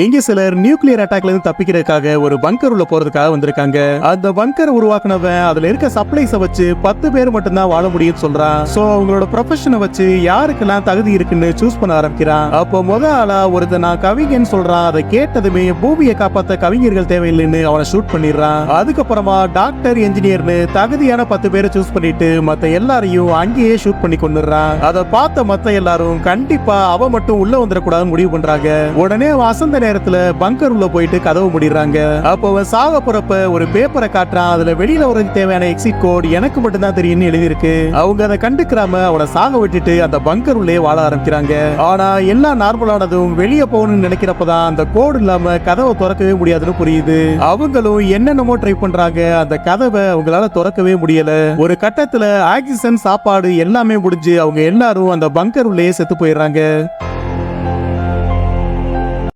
இங்க சிலர் நியூக்ளியர் அட்டாக்ல இருந்து தப்பிக்கிறதுக்காக ஒரு பங்கர் உள்ள போறதுக்காக வந்திருக்காங்க. அந்த பங்கர் உருவாக்குனவன் அதுல இருக்க சப்ளைஸ வச்சு 10 பேர் மட்டும் தான் வாழ முடியும்னு சொல்றான். சோ அவங்களோட ப்ரொஃபஷனை வச்சு யாருக்கெல்லாம் தகுதி இருக்குன்னு சூஸ் பண்ண ஆரம்பிக்கிறான். அப்போ முத ஆளா ஒருத்தன் நான் கவிஞன்னு சொல்றான். அதை கேட்டதுமே பூமியை காப்பாத்த கவிஞர்கள் தேவையில்லைன்னு அவனை ஷூட் பண்ணிடுறான். அதுக்கப்புறமா டாக்டர், என்ஜினியர்னு தகுதியான 10 பேரை சூஸ் பண்ணிட்டு மத்த எல்லாரையும் அங்கேயே ஷூட் பண்ணி கொண்டுறான். அதை பார்த்த மத்த எல்லாரும் கண்டிப்பா அவ மட்டும் உள்ள வந்துடக்கூடாதுன்னு முடிவு பண்றாங்க. உடனே வசந்த நேரத்துல பங்கர் உள்ள போயிட்டு கதவு முடிறாங்க. அப்போ அவன் சாக போறப்ப ஒரு பேப்பரை காட்டுறான். அதுல வெளியில வரதுக்கு தேவையான எக்ஸிட் கோட் எனக்கு மட்டும் தான் தெரியும்னு எழுதியிருக்கு. அவங்க அதை கண்டுக்கிறாம அவனை சாக விட்டுட்டு அந்த பங்கர் உள்ளே வாழ ஆரம்பிக்கிறாங்க. ஆனா எல்லாம் நார்மலானதும் வெளியே போகணும்னு நினைக்கிறப்பதான் அந்த கோடு இல்லாம கதவை திறக்கவே முடியாதுன்னு புரியுது. அவங்களும் என்னென்னமோ ட்ரை பண்றாங்க. அந்த கதவை அவங்களால திறக்கவே முடியல. ஒரு கட்டத்துல ஆக்சிஜன், சாப்பாடு எல்லாமே முடிஞ்சு அவங்க எல்லாரும் அந்த பங்கர் உள்ளே செத்து போயிடுறாங்க.